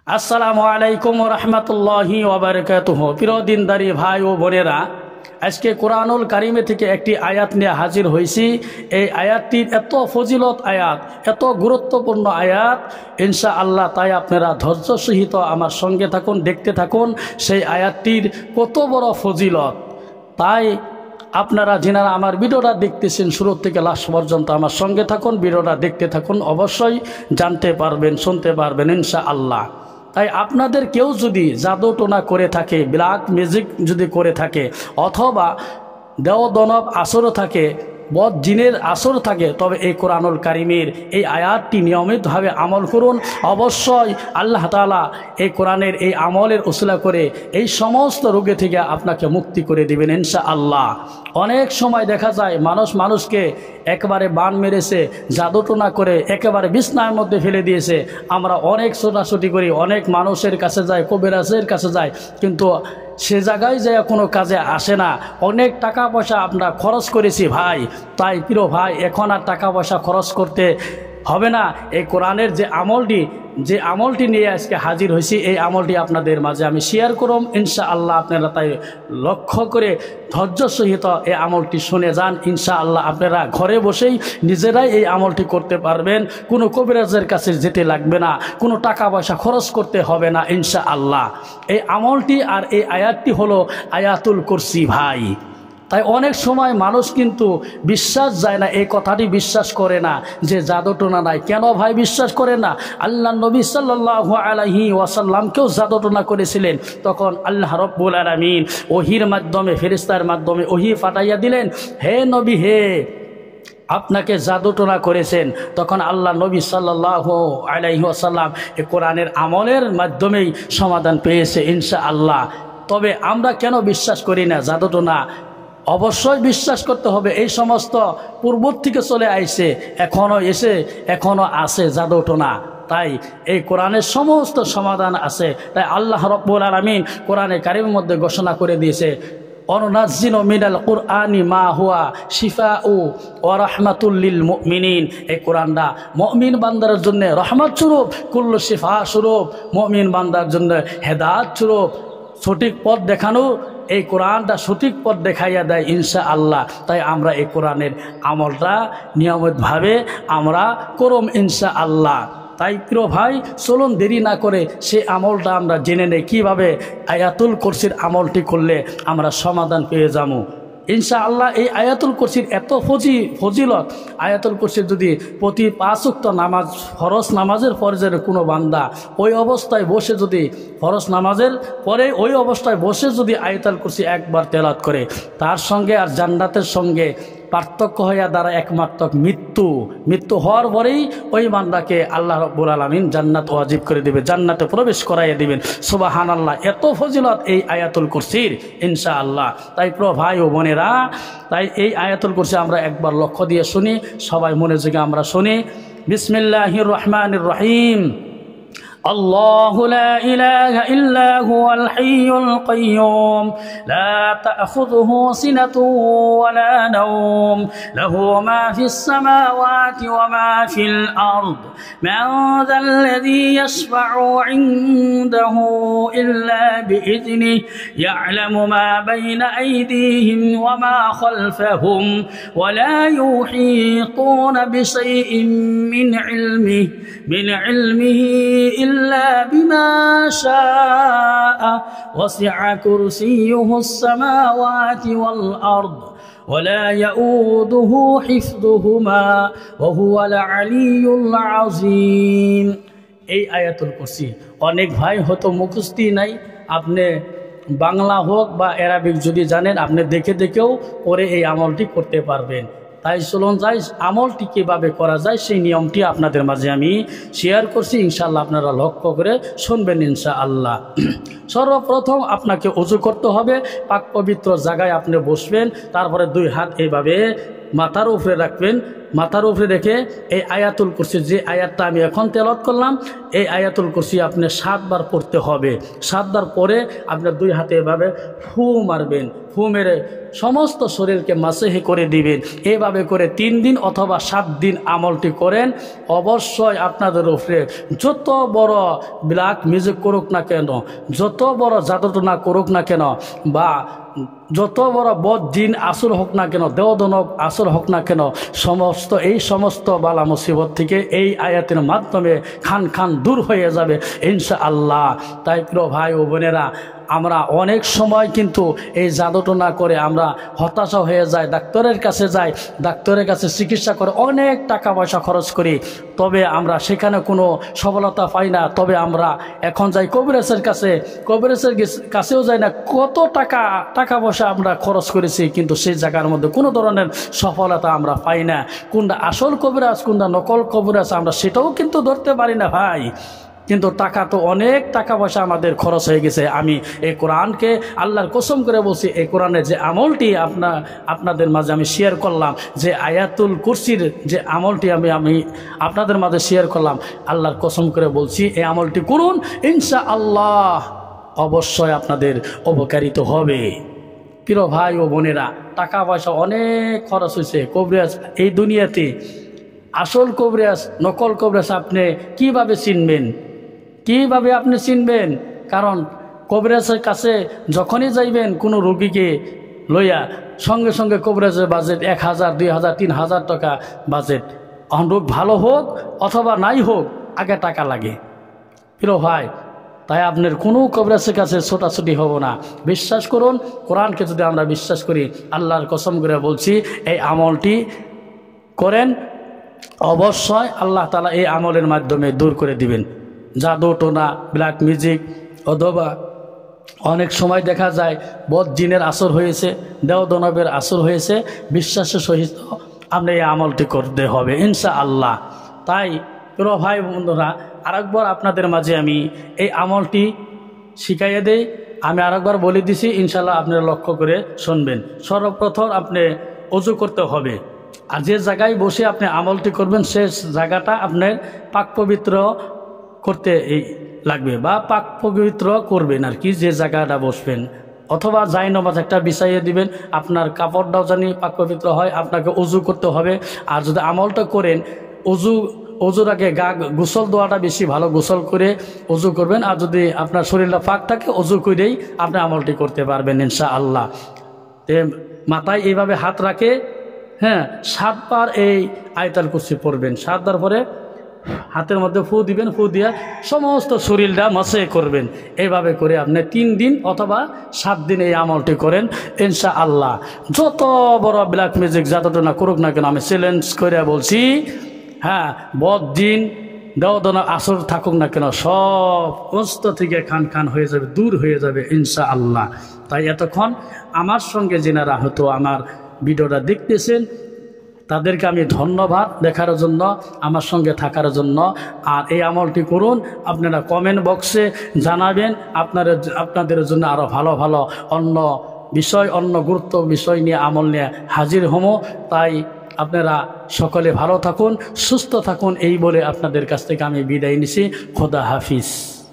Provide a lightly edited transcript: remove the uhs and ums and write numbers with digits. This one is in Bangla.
আসসালামু আলাইকুম রহমতুল্লাহি ওয়াবারাকাতুহু। প্রিয় দিনদারি ভাই ও বোনেরা, আজকে কোরআনুল কারিমে থেকে একটি আয়াত নিয়ে হাজির হয়েছি। এই আয়াতটির এত ফজিলত আয়াত, এত গুরুত্বপূর্ণ আয়াত, ইনশাআল্লাহ। তাই আপনারা ধৈর্য সহিত আমার সঙ্গে থাকুন, দেখতে থাকুন সেই আয়াতটির কত বড় ফজিলত। তাই আপনারা যিনারা আমার ভিডিওটা দেখতেছেন শুরু থেকে লাস্ট পর্যন্ত আমার সঙ্গে থাকুন, ভিডিওটা দেখতে থাকুন, অবশ্যই জানতে পারবেন, শুনতে পারবেন ইনশাআল্লাহ। তাই আপনাদের কেউ যদি জাদু টোনা করে থাকে, ব্ল্যাক ম্যাজিক যদি করে থাকে, অথবা দেও দনব আসরও থাকে, বদ জিনের আসর থাকে, তবে এই কোরআনুল কারিমের এই আয়াতটি নিয়মিতভাবে আমল করুন। অবশ্যই আল্লাহ তাআলা এই কোরআনের এই আমলের উসিলা করে এই সমস্ত রোগে থেকে আপনাকে মুক্তি করে দিবেন ইনশাআল্লাহ। অনেক সময় দেখা যায় মানুষকে একেবারে বান মেরেছে, জাদুটোনা করে একেবারে বিছনার মধ্যে ফেলে দিয়েছে। আমরা অনেক ছোটাছুটি করি, অনেক মানুষের কাছে যাই, কবিরাজের কাছে যাই, কিন্তু সে জায়গায় যায় কোনো কাজে আসে না। অনেক টাকা পয়সা আমরা খরচ করেছি ভাই। তাই প্রিয় ভাই, এখন আর টাকা পয়সা খরচ করতে হবে না। এই কোরআনের যে আমলটি নিয়ে আজকে হাজির হয়েছি, এই আমলটি আপনাদের মাঝে আমি শেয়ার করব ইনশাআল্লাহ। আপনারা তাই লক্ষ্য করে ধৈর্য সহিত এই আমলটি শুনে যান ইনশাআল্লাহ। আপনারা ঘরে বসেই নিজেরাই এই আমলটি করতে পারবেন, কোনো কবিরাজের কাছে যেতে লাগবে না, কোনো টাকা পয়সা খরচ করতে হবে না ইনশাআল্লাহ। এই আমলটি আর এই আয়াতটি হলো আয়াতুল কুরসি ভাই। তাই অনেক সময় মানুষ কিন্তু বিশ্বাস যায় না, এই কথাটি বিশ্বাস করে না যে জাদুটোনা নাই। কেন ভাই বিশ্বাস করে না? আল্লাহ নবী সাল্লাল্লাহু আলাইহি ওয়াসাল্লামকেও জাদুটোনা করেছিলেন। তখন আল্লাহ রব্বুল আলামিন ওহির মাধ্যমে, ফেরেশতার মাধ্যমে ওহি পাঠাইয়া দিলেন, হে নবী, হে আপনাকে জাদুটোনা করেছেন। তখন আল্লাহ নবী সাল্লাল্লাহু আলাইহি ওয়াসাল্লাম এই কোরআনের আমলের মাধ্যমেই সমাধান পেয়েছে ইনশাআল্লাহ। তবে আমরা কেন বিশ্বাস করি না জাদুটোনা? অবশ্যই বিশ্বাস করতে হবে। এই সমস্ত পূর্ব থেকে চলে আইছে, এখনো আছে জাদুটোনা। তাই এই কোরআনের সমস্ত সমাধান আছে। তাই আল্লাহ রব্বুল আলামিন কোরআনে কারিমের মধ্যে ঘোষণা করে দিয়েছে, অনুনাজ্জিলু মিনাল কুরআনি মা হুয়া শিফাউ ওয়া রাহমাতুল লিল মুমিনিন। এই কোরআনটা মুমিন বান্দার জন্য রহমত স্বরূপ, কুল্লু শিফা স্বরূপ, মুমিন বান্দার জন্য হেদায়েত স্বরূপ, সঠিক পথ দেখানো। এই কোরআনটা সঠিক পথ দেখাইয়া দেয় ইনশাআল্লাহ। তাই আমরা এই কোরআনের আমলটা নিয়মিতভাবে আমরা করব ইনশাআল্লাহ। তাই প্রিয় ভাই, চলুন দেরি না করে সে আমলটা আমরা জেনে নেই, কীভাবে আয়াতুল কুরসির আমলটি করলে আমরা সমাধান পেয়ে যাবো ইনশাআল্লাহ। এই আয়াতুল কুরসির এত ফজিলত। আয়াতুল কুরসির যদি প্রতি 5 ওয়াক্ত নামাজ, ফরজ নামাজের পরে যেন কোনো বান্দা ওই অবস্থায় বসে, যদি ফরজ নামাজের পরে ওই অবস্থায় বসে যদি আয়াতুল কুরসি একবার তেলাওয়াত করে, তার সঙ্গে আর জান্নাতের সঙ্গে পার্থক্য হইয়া দ্বারা একমাত্র মৃত্যু হওয়ার পরেই ওই বান্দাকে আল্লাহ রাব্বুল আলামিন জান্নাত ওয়াজিব করে দেবে, জান্নাতে প্রবেশ করাইয়া দিবেন। সুবহানাল্লাহ, এত ফজিলত এই আয়াতুল কুরসির ইনশাআল্লাহ। তাই প্রিয় ভাই ও বোনেরা, তাই এই আয়াতুল কুরসি আমরা একবার লক্ষ্য দিয়ে শুনি, সবাই মনোযোগে আমরা শুনি। বিসমিল্লাহির রহমানির রহিম। الله لا إله إلا هو الحي القيوم لا تأخذه سنة ولا نوم له ما في السماوات وما في الأرض من ذا الذي يشفع عنده إلا بإذنه يعلم ما بين أيديهم وما خلفهم ولا يحيطون بشيء من علمه إلا بما شاء وسع كرسيه السماوات والأرض ولا يؤوده حفظهما وهو العلي العظيم। এই আয়াতুল কুরসি অনেক ভাই হয়তো মুখস্থি নাই, আপনি বাংলা হোক বা আরবিক যদি জানেন, আপনি দেখেও পরে এই আমলটি করতে পারবেন। তাই চলুন যাই, আমলটি কীভাবে করা যায় সেই নিয়মটি আপনাদের মাঝে আমি শেয়ার করছি ইনশাআল্লাহ। আপনারা লক্ষ্য করে শুনবেন ইনশাআল্লাহ। সর্বপ্রথম আপনাকে ওযু করতে হবে, পাক পবিত্র জায়গায় আপনি বসবেন, তারপরে 2 হাত এইভাবে মাথার উপরে রাখবেন। মাথার উপরে রেখে এই আয়াতুল কুরসি, যে আয়াতটা আমি এখন তেলাওয়াত করলাম, এই আয়াতুল কুরসি আপনি 7 বার পড়তে হবে। 7 বার পরে আপনার 2 হাতে এভাবে ফু মারবেন। ফু মেরে সমস্ত শরীরকে মাসেহে করে দিবেন। এভাবে করে 3 দিন অথবা 7 দিন আমলটি করেন। অবশ্যই আপনাদের উপরে যত বড় ব্ল্যাক মিউজিক করুক না কেন, যত বড় জাদুটনা করুক না কেন, বা যত বড় বদ জিন আসর হোক না কেন, দেওদনক আসর হোক না কেন, এই সমস্ত বালা মুসিবত থেকে এই আয়াতের মাধ্যমে খান খান দূর হয়ে যাবে ইনশাআল্লাহ। তাই প্রিয় ভাই ও বোনেরা, আমরা অনেক সময় কিন্তু এই জাদুটনা করে আমরা হতাশা হয়ে যাই, ডাক্তারের কাছে যাই, ডাক্তারের কাছে চিকিৎসা করে অনেক টাকা পয়সা খরচ করি, তবে আমরা সেখানে কোনো সফলতা পাই না। তবে আমরা এখন যাই কবিরাজের কাছে, কবিরাজের কাছেও যাই না, কত টাকা পয়সা আমরা খরচ করেছি, কিন্তু সেই জায়গার মধ্যে কোনো ধরনের সফলতা আমরা পাই না। কোনটা আসল কবিরাজ, কোনটা নকল কবিরাজ, আমরা সেটাও কিন্তু ধরতে পারি না ভাই। কিন্তু টাকা তো অনেক টাকা পয়সা আমাদের খরচ হয়ে গেছে। আমি এই কোরআনকে আল্লাহর কসম করে বলছি, এই কোরআনের যে আমলটি আপনাদের মাঝে আমি শেয়ার করলাম, যে আয়াতুল কুরসির যে আমলটি আমি আপনাদের মাঝে শেয়ার করলাম, আল্লাহর কসম করে বলছি এই আমলটি করুন, ইনশাআল্লাহ অবশ্যই আপনাদের উপকারিত হবে। প্রিয় ভাই ও বোনেরা, টাকা পয়সা অনেক খরচ হয়েছে। কবিরাজ এই দুনিয়াতে আসল কবিরাজ নকল কবিরাজ আপনি কিভাবে চিনবেন? কিভাবে আপনি চিনবেন? কারণ কবিরাজের কাছে যখনই যাইবেন কোনো রোগীকে লইয়া, সঙ্গে সঙ্গে কবিরাজের বাজেট 1000, 2000, 3000 টাকা বাজেট। রোগ ভালো হোক অথবা নাই হোক, আগে টাকা লাগে প্রিয় ভাই। তাই আপনার কোনো কবিরাজের কাছে ছোটাছুটি হব না। বিশ্বাস করুন, কোরআনকে যদি আমরা বিশ্বাস করি, আল্লাহর কসম করে বলছি, এই আমলটি করেন, অবশ্যই আল্লাহ তাআলা এই আমলের মাধ্যমে দূর করে দিবেন জাদু টোনা, ব্ল্যাক মিউজিক, অথবা অনেক সময় দেখা যায় বদ জিনের আসর হয়েছে, দেওদনবের আসর হয়েছে। বিশ্বাসের সহিত আপনি এই আমলটি করতে হবে ইনশাআল্লাহ। তাই প্রিয় ভাই বন্ধুরা, আরেকবার আপনাদের মাঝে আমি এই আমলটি শিখাইয়ে দেই। আমি আরেকবার বলে দিছি, ইনশাআল্লাহ আপনারা লক্ষ্য করে শুনবেন। সর্বপ্রথম আপনি ওযু করতে হবে, আর যে জায়গায় বসে আপনি আমলটি করবেন সে জায়গাটা আপনার পাক পবিত্র করতে লাগবে, বা পাক পবিত্র করবেন আর কি, যে জায়গাটা বসবেন। অথবা জায়নামাজ একটা বিছাইয়ে দিবেন, আপনার কাপড়টাও জানি পাক পবিত্র হয়। আপনাকে ওযু করতে হবে। আর যদি আমলটা করেন, ওযুর আগে গোসল দেওয়াটা বেশি ভালো, গোসল করে ওযু করবেন। আর যদি আপনার শরীরটা পাক থাকে, ওযু করেই আপনি আমলটি করতে পারবেন ইনশাআল্লাহ। মাথায় এইভাবে হাত রাখে, হ্যাঁ, 7 বার এই আয়াতুল কুরসি পড়বেন। 7 বার পরে হাতের মধ্যে ফু দিবেন, ফু দিয়ে সমস্ত শরীরটা মাসে করবেন। এইভাবে করে আপনি 3 দিন অথবা 7 দিন এই আমলটি করেন ইনশাআল্লাহ। যত বড় ব্ল্যাক ম্যাজিক জাদুটনা করুক না কেন, আমি চ্যালেঞ্জ করে বলছি, হ্যাঁ, বদ জিন দেওদনা আসর থাকুক না কেন, সব অস্ত থেকে খান খান হয়ে যাবে, দূর হয়ে যাবে ইনশাআল্লাহ। তাই এতক্ষণ আমার সঙ্গে যেনারা হয়তো আমার ভিডিওটা দেখতেছেন, তাদেরকে আমি ধন্যবাদ দেখার জন্য, আমার সঙ্গে থাকার জন্য। আর এই আমলটি করুন, আপনারা কমেন্ট বক্সে জানাবেন। আপনাদের জন্য আরও ভালো ভালো অন্য বিষয়, অন্য গুরুত্ব বিষয় নিয়ে আমল নিয়ে হাজির হব। তাই আপনারা সকলে ভালো থাকুন, সুস্থ থাকুন, এই বলে আপনাদের কাছ থেকে আমি বিদায় নিছি। খোদা হাফিজ।